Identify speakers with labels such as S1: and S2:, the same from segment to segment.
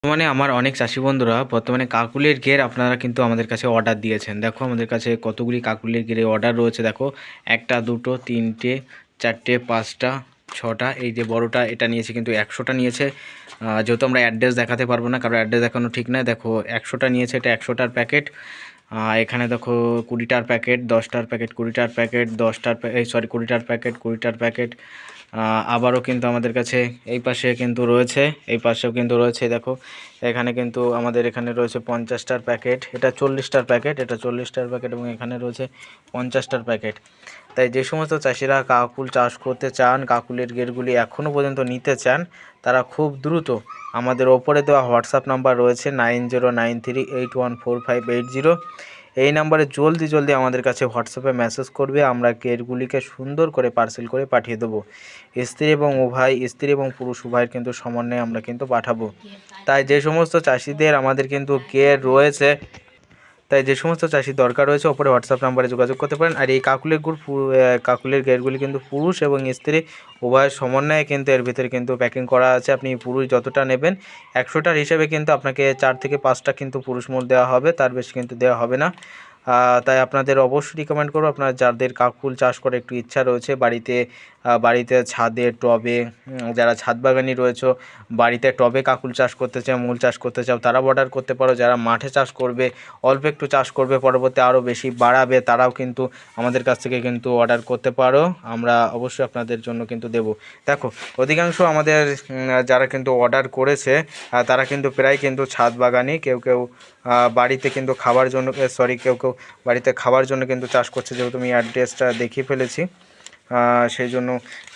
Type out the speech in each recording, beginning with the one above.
S1: বর্তমানে আমার অনেক চাষি বন্ধুরা বর্তমানে কাকুলের ঘের আপনারা কিন্তু আমাদের কাছে অর্ডার দিয়েছেন। দেখো আমাদের কাছে কতগুলি কাকুলের ঘেরের অর্ডার রয়েছে। দেখো একটা, দুটো, তিনটে, চারটে, পাঁচটা, ছটা। এই যে বড়টা এটা নিয়েছে কিন্তু 100টা নিয়েছে। যেহেতু আমরা অ্যাড্রেস দেখাতে পারবো না, কারণ অ্যাড্রেস দেখানো ঠিক না। দেখো 100টা নিয়েছে, এটা 100টার প্যাকেট। এখানে দেখো 20টার প্যাকেট, 10টার প্যাকেট, 20টার প্যাকেট, 10টার সরি 20টার প্যাকেট, 20টার প্যাকেট। আবারও কিন্তু আমাদের কাছে এই পাশে কিন্তু রয়েছে, এই পাশেও কিন্তু রয়েছে। দেখো এখানে কিন্তু আমাদের এখানে রয়েছে 50টার প্যাকেট, এটা 40টার প্যাকেট, এটা 40টার প্যাকেট, এবং এখানে রয়েছে 50টার প্যাকেট। তাই যে সমস্ত চাষিরা কাকুল চাষ করতে চান, কাকুলের গেরগুলি এখনও পর্যন্ত নিতে চান, তারা খুব দ্রুত আমাদের ওপরে দেওয়া হোয়াটসঅ্যাপ নাম্বার রয়েছে 9093814580, এই নাম্বারে জলদি জলদি আমাদের কাছে হোয়াটসঅ্যাপে মেসেজ করবে। আমরা গেরগুলিকে সুন্দর করে পার্সেল করে পাঠিয়ে দেবো। স্ত্রী এবং পুরুষ উভয়ের কিন্তু সমন্বয়ে আমরা কিন্তু পাঠাবো। তাই যে সমস্ত চাষিদের আমাদের কিন্তু গের রয়েছে, তাই যে সমস্ত চাষির দরকার রয়েছে ওপরে হোয়াটসঅ্যাপ নাম্বারে যোগাযোগ করতে পারেন। আর এই কাকুলের গেরগুলি কিন্তু পুরুষ এবং স্ত্রী উভয়ের সমন্বয়ে কিন্তু এর ভিতরে কিন্তু প্যাকিং করা আছে। আপনি পুরুষ যতটা নেবেন 100টার হিসেবে কিন্তু আপনাকে 4 থেকে 5টা কিন্তু পুরুষ মোট দেওয়া হবে, তার বেশি কিন্তু দেওয়া হবে না। তাই আপনাদের অবশ্যই রিকমেন্ড করবো, আপনারা যাদের কাকুল চাষ করে একটু ইচ্ছা রয়েছে বাড়িতে ছাদে টবে, যারা ছাদ বাগানি রয়েছে, বাড়িতে টবে কাকুল চাষ করতে চাও, মূল চাষ করতে চাও, তারা অর্ডার করতে পারো। যারা মাঠে চাষ করবে, অল্প একটু চাষ করবে, পরবর্তী আরও বেশি বাড়াবে, তারাও কিন্তু আমাদের কাছ থেকে কিন্তু অর্ডার করতে পারো। আমরা অবশ্যই আপনাদের জন্য কিন্তু দেব। দেখো অধিকাংশ আমাদের যারা কিন্তু অর্ডার করেছে তারা কিন্তু প্রায় কিন্তু ছাদ বাগানি, কেউ কেউ বাড়িতে কিন্তু খাবার জন্য কেউ কেউ বাড়িতে খাবার জন্য কিন্তু চাষ করছে। যেহেতু আমি অ্যাড্রেসটা দেখিয়ে ফেলেছি, সেই জন্য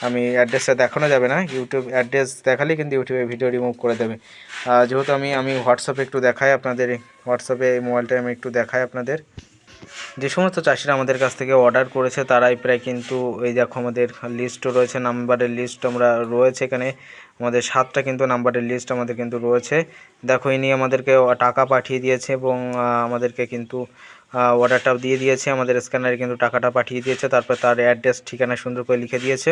S1: আমি অ্যাড্রেসটা দেখানো যাবে না। ইউটিউব অ্যাড্রেস দেখালে কিন্তু ইউটিউবে ভিডিও রিমুভ করে দেবে। যেহেতু আমি হোয়াটসঅ্যাপে একটু দেখাই আপনাদের, হোয়াটসঅ্যাপে এই মোবাইলটা আমি একটু দেখাই আপনাদের। যে সমস্ত চাষিরা আমাদের কাছ থেকে অর্ডার করেছে তারাই প্রায় কিন্তু এই দেখো আমাদের লিস্টও রয়েছে, নাম্বারের লিস্ট আমরা রয়েছে এখানে, আমাদের 7টা কিন্তু নাম্বারের লিস্ট আমাদের কিন্তু রয়েছে। দেখো ইনি আমাদেরকে টাকা পাঠিয়ে দিয়েছে এবং আমাদেরকে কিন্তু অর্ডারটাও দিয়ে দিয়েছে, আমাদের স্ক্যানারে কিন্তু টাকাটা পাঠিয়ে দিয়েছে, তারপর তার অ্যাড্রেস ঠিকানা সুন্দর করে লিখে দিয়েছে,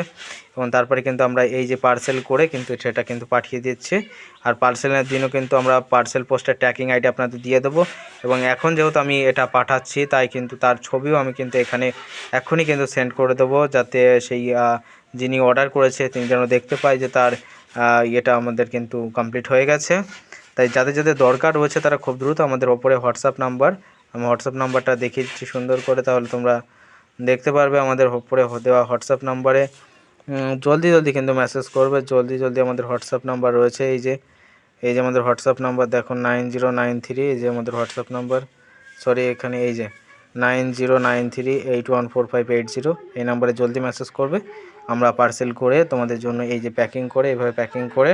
S1: এবং তারপরে কিন্তু আমরা এই যে পার্সেল করে কিন্তু সেটা কিন্তু পাঠিয়ে দিচ্ছে। আর পার্সেলের দিনও কিন্তু আমরা পার্সেল পোস্টের ট্র্যাকিং আইডি আপনাদের দিয়ে দেবো। এবং এখন যেহেতু আমি এটা পাঠাচ্ছি তাই কিন্তু তার ছবিও আমি কিন্তু এখানে এখনই কিন্তু সেন্ড করে দেবো, যাতে সেই যিনি অর্ডার করেছে তিনি যেন দেখতে পায় যে তার এটা আমাদের কিন্তু কমপ্লিট হয়ে গেছে। তাই যাদের যাদের দরকার রয়েছে তারা খুব দ্রুত আমাদের ওপরে হোয়াটসঅ্যাপ নাম্বার, আমি হোয়াটসঅ্যাপ নাম্বারটা দেখিয়ে দিচ্ছি সুন্দর করে, তাহলে তোমরা দেখতে পারবে। আমাদের ওপরে দেওয়া হোয়াটসঅ্যাপ নাম্বারে জলদি জলদি কিন্তু মেসেজ করবে, জলদি জলদি আমাদের হোয়াটসঅ্যাপ নাম্বার রয়েছে। এই যে আমাদের হোয়াটসঅ্যাপ নাম্বার দেখো 9093, এই যে আমাদের হোয়াটসঅ্যাপ নাম্বার, সরি এখানে এই যে 9093814580, এই নাম্বারে জলদি মেসেজ করবে। আমরা পার্সেল করে তোমাদের জন্য এই যে প্যাকিং করে, এইভাবে প্যাকিং করে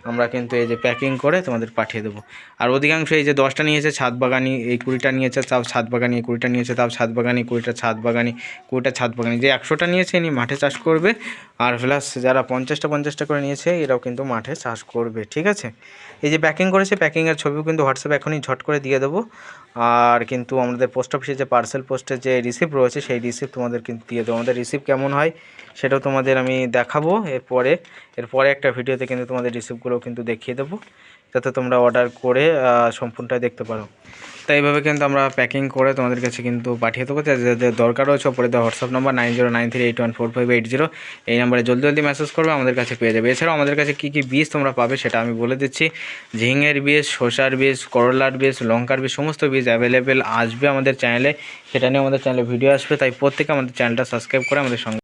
S1: আমরা কিন্তু এই যে প্যাকিং করে তোমাদের পাঠিয়ে দেবো। আর অধিকাংশ এই যে 10টা নিয়েছে ছাদ বাগানি, এই 20টা নিয়েছে তাও ছাদ বাগানি, 20টা নিয়েছে তাও ছাদ বাগানি, 20টা ছাদ বাগানি, 20টা ছাদ বাগানি। যে 100টা নিয়েছে ইনি মাঠে চাষ করবে, আর প্লাস যারা 50টা করে নিয়েছে এরাও কিন্তু মাঠে চাষ করবে। ঠিক আছে, এই যে প্যাকিং করেছে, প্যাকিংয়ের ছবিও কিন্তু হোয়াটসঅ্যাপে এখনই ঝট করে দিয়ে দেবো। আর কিন্তু আমাদের পোস্ট অফিসে যে পার্সেল পোস্টের যে রিসিপ্ট রয়েছে সেই রিসিপ্ট তোমাদের কিন্তু দিয়ে দেবো। আমাদের রিসিপ্ট কেমন হয় সেটাও তোমাদের আমি দেখাবো এরপরে একটা ভিডিওতে কিন্তু তোমাদের রিসিপ্টগুলো কিন্তু দেখিয়ে দেবো, যাতে তোমরা অর্ডার করে সম্পূর্ণটাই দেখতে পারো। তাই এইভাবে কিন্তু আমরা প্যাকিং করে তোমাদের কাছে কিন্তু পাঠিয়ে দেবো। যাদের দরকার রয়েছে ওপরে দেওয়া হোয়াটসঅ্যাপ নাম্বার 9093814580, এই নাম্বারে জলদি জলদি মেসেজ করবে, আমাদের কাছে পেয়ে যাবে। এছাড়াও আমাদের কাছে কী কী বীজ তোমরা পাবে সেটা আমি বলে দিচ্ছি। ঝিঙের বীজ, শসার বীজ, করলার বীজ, লঙ্কার বীজ, সমস্ত বীজ অ্যাভেলেবেল আসবে আমাদের চ্যানেলে, সেটা নিয়ে আমাদের চ্যানেলে ভিডিও আসবে। তাই প্রত্যেকে আমাদের চ্যানেলটা সাবস্ক্রাইব করে আমাদের সঙ্গে